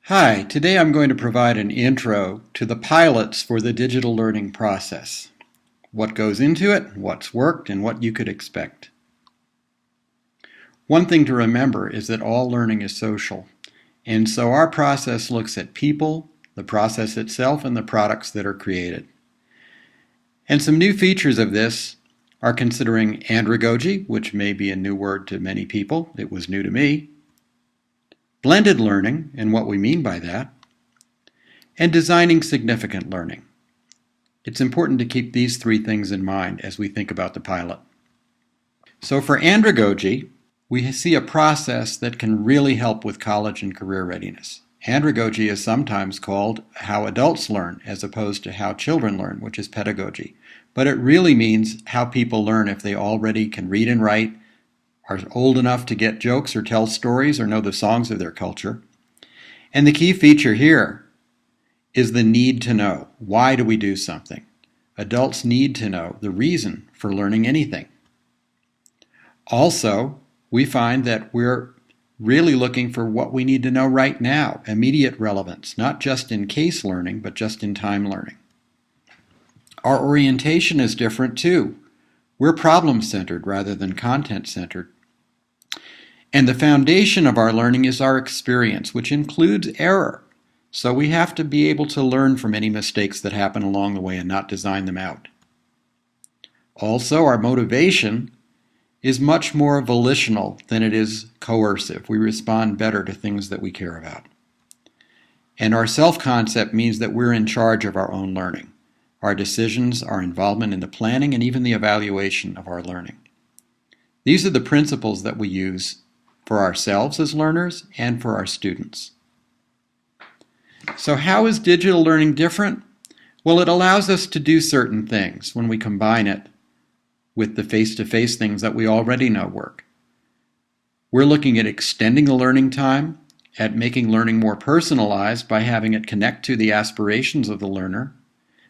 Hi, today I'm going to provide an intro to the pilots for the digital learning process. What goes into it, what's worked, and what you could expect. One thing to remember is that all learning is social, and so our process looks at people, the process itself, and the products that are created. And some new features of this are considering Andragogy, which may be a new word to many people. It was new to me. Blended learning, and what we mean by that, and designing significant learning. It's important to keep these three things in mind as we think about the pilot. So for Andragogy, we see a process that can really help with college and career readiness. Andragogy is sometimes called how adults learn as opposed to how children learn, which is pedagogy. But it really means how people learn if they already can read and write, are old enough to get jokes or tell stories or know the songs of their culture. And the key feature here is the need to know. Why do we do something? Adults need to know the reason for learning anything. Also, we find that we're really looking for what we need to know right now, immediate relevance, not just in case learning, but just in time learning. Our orientation is different too. We're problem-centered rather than content-centered. And the foundation of our learning is our experience, which includes error. So we have to be able to learn from any mistakes that happen along the way and not design them out. Also, our motivation is much more volitional than it is coercive. We respond better to things that we care about. And our self-concept means that we're in charge of our own learning. Our decisions, our involvement in the planning, and even the evaluation of our learning. These are the principles that we use for ourselves as learners and for our students. So how is digital learning different? Well, it allows us to do certain things when we combine it with the face-to-face things that we already know work. We're looking at extending the learning time, at making learning more personalized by having it connect to the aspirations of the learner,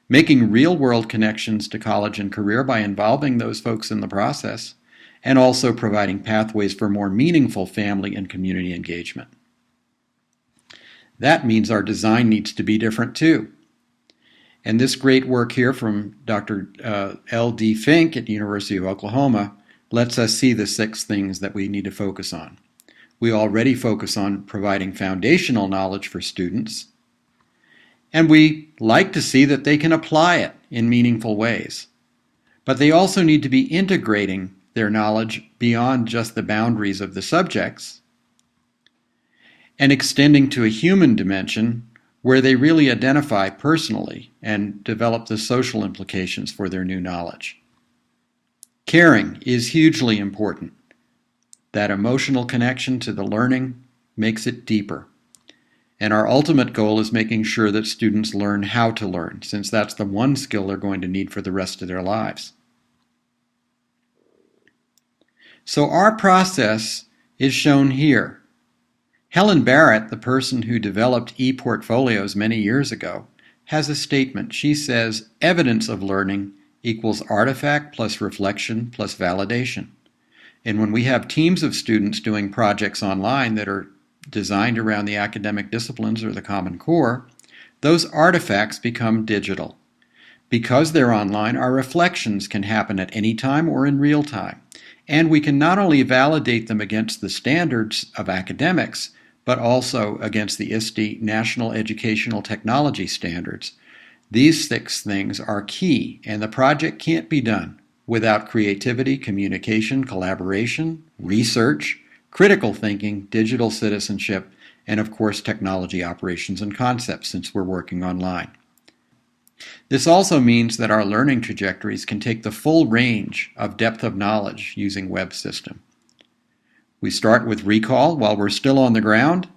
making real-world connections to college and career by involving those folks in the process, and also providing pathways for more meaningful family and community engagement. That means our design needs to be different too. And this great work here from Dr. L.D. Fink at the University of Oklahoma lets us see the 6 things that we need to focus on. We already focus on providing foundational knowledge for students, and we like to see that they can apply it in meaningful ways. But they also need to be integrating their knowledge beyond just the boundaries of the subjects and extending to a human dimension where they really identify personally and develop the social implications for their new knowledge. Caring is hugely important. That emotional connection to the learning makes it deeper. And our ultimate goal is making sure that students learn how to learn, since that's the one skill they're going to need for the rest of their lives. So our process is shown here. Helen Barrett, the person who developed e-portfolios many years ago, has a statement. She says, evidence of learning equals artifact plus reflection plus validation. And when we have teams of students doing projects online that are designed around the academic disciplines or the Common Core, those artifacts become digital. Because they're online, our reflections can happen at any time or in real time. And we can not only validate them against the standards of academics, but also against the ISTE National Educational Technology Standards. These 6 things are key, and the project can't be done without creativity, communication, collaboration, research, critical thinking, digital citizenship, and of course technology operations and concepts, since we're working online. This also means that our learning trajectories can take the full range of depth of knowledge using web system. We start with recall while we're still on the ground,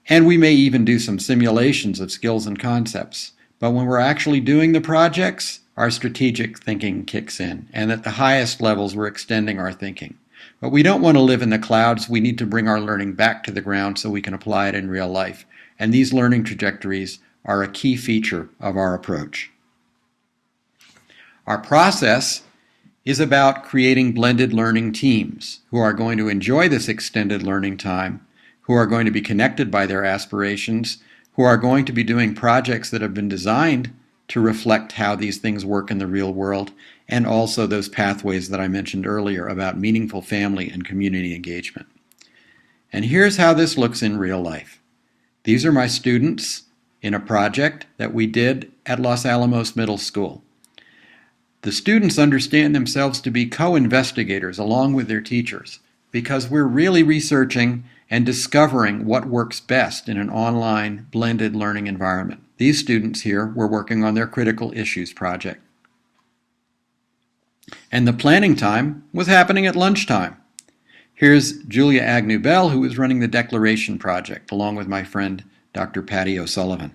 and we may even do some simulations of skills and concepts. But when we're actually doing the projects, our strategic thinking kicks in, and at the highest levels we're extending our thinking. But we don't want to live in the clouds. We need to bring our learning back to the ground so we can apply it in real life. And these learning trajectories are a key feature of our approach. Our process is about creating blended learning teams who are going to enjoy this extended learning time, who are going to be connected by their aspirations, who are going to be doing projects that have been designed to reflect how these things work in the real world, and also those pathways that I mentioned earlier about meaningful family and community engagement. And here's how this looks in real life. These are my students in a project that we did at Los Alamos Middle School. The students understand themselves to be co-investigators along with their teachers because we're really researching and discovering what works best in an online blended learning environment. These students here were working on their critical issues project. And the planning time was happening at lunchtime. Here's Julia Agnew-Bell, who is running the Declaration Project, along with my friend Dr. Patty O'Sullivan.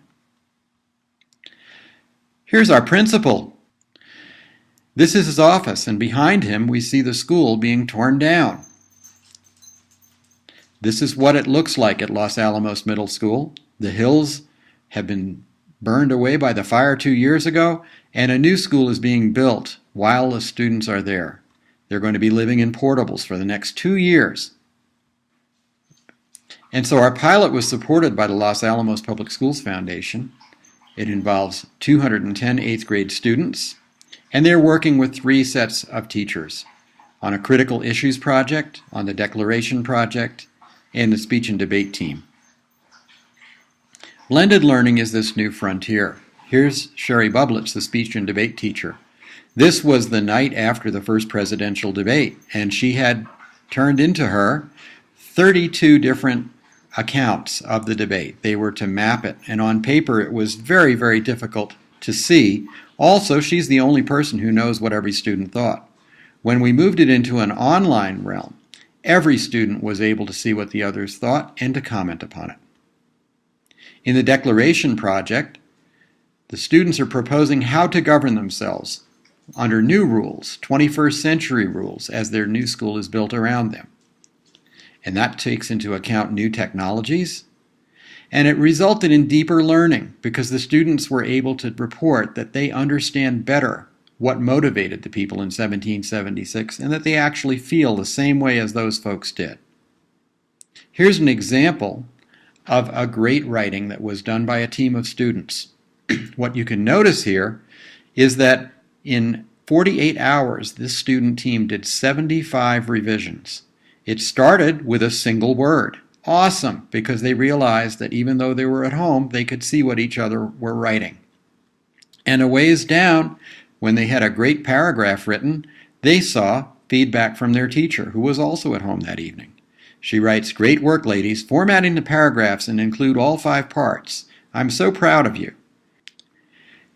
Here's our principal. This is his office, and behind him we see the school being torn down. This is what it looks like at Los Alamos Middle School. The hills have been burned away by the fire 2 years ago, and a new school is being built while the students are there. They're going to be living in portables for the next 2 years. And so our pilot was supported by the Los Alamos Public Schools Foundation. It involves 210 8th grade students, and they're working with 3 sets of teachers on a critical issues project, on the Declaration Project, and the speech and debate team. Blended learning is this new frontier. Here's Sherry Bublitz, the speech and debate teacher. This was the night after the first presidential debate, and she had turned into her 32 different accounts of the debate. They were to map it, and on paper it was very, very difficult to see. Also, she's the only person who knows what every student thought. When we moved it into an online realm, every student was able to see what the others thought and to comment upon it. In the Declaration Project, the students are proposing how to govern themselves under new rules, 21st century rules, as their new school is built around them. And that takes into account new technologies. And it resulted in deeper learning because the students were able to report that they understand better what motivated the people in 1776 and that they actually feel the same way as those folks did. Here's an example of a great writing that was done by a team of students. What you can notice here is that in 48 hours, this student team did 75 revisions. It started with a single word. Awesome, because they realized that even though they were at home, they could see what each other were writing. And a ways down, when they had a great paragraph written, they saw feedback from their teacher, who was also at home that evening. She writes, "Great work, ladies, formatting the paragraphs and include all 5 parts. I'm so proud of you."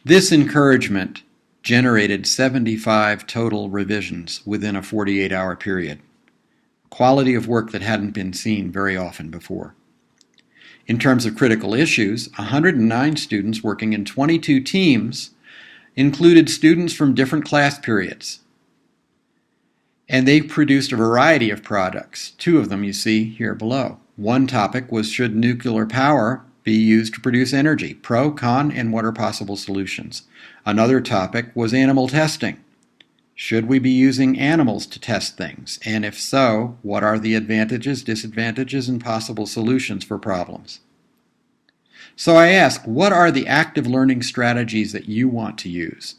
This encouragement generated 75 total revisions within a 48-hour period. Quality of work that hadn't been seen very often before. In terms of critical issues, 109 students working in 22 teams included students from different class periods. And they produced a variety of products. 2 of them you see here below. One topic was, should nuclear power be used to produce energy? Pro, con, and what are possible solutions? Another topic was animal testing. Should we be using animals to test things? And if so, what are the advantages, disadvantages, and possible solutions for problems? So I ask, what are the active learning strategies that you want to use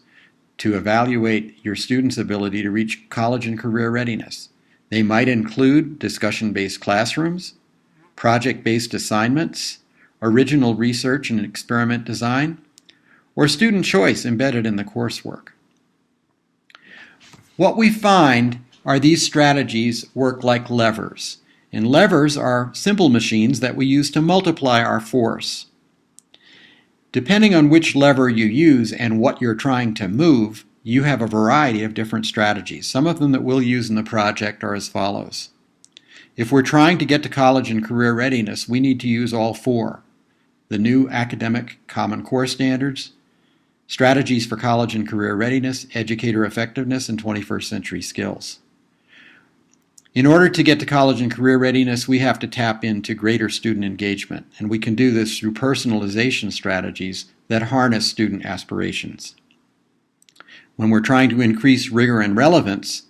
to evaluate your students' ability to reach college and career readiness? They might include discussion-based classrooms, project-based assignments, original research and experiment design, or student choice embedded in the coursework. What we find are these strategies work like levers. And levers are simple machines that we use to multiply our force. Depending on which lever you use and what you're trying to move, you have a variety of different strategies. Some of them that we'll use in the project are as follows. If we're trying to get to college and career readiness, we need to use all 4. The new academic Common Core standards, strategies for college and career readiness, educator effectiveness, and 21st century skills. In order to get to college and career readiness, we have to tap into greater student engagement, and we can do this through personalization strategies that harness student aspirations. When we're trying to increase rigor and relevance,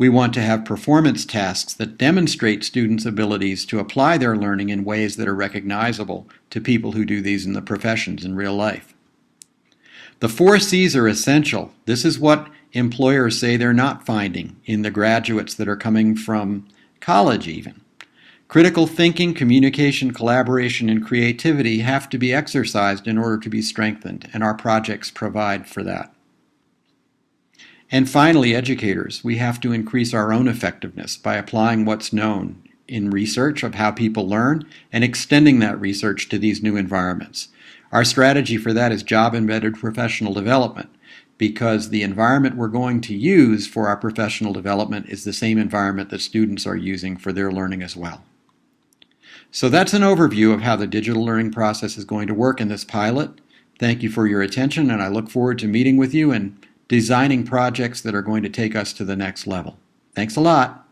We want to have performance tasks that demonstrate students' abilities to apply their learning in ways that are recognizable to people who do these in the professions in real life. The 4 C's are essential. This is what employers say they're not finding in the graduates that are coming from college even. Critical thinking, communication, collaboration, and creativity have to be exercised in order to be strengthened, and our projects provide for that. And finally, educators, we have to increase our own effectiveness by applying what's known in research of how people learn and extending that research to these new environments. Our strategy for that is job-embedded professional development, because the environment we're going to use for our professional development is the same environment that students are using for their learning as well. So that's an overview of how the digital learning process is going to work in this pilot. Thank you for your attention, and I look forward to meeting with you and designing projects that are going to take us to the next level. Thanks a lot.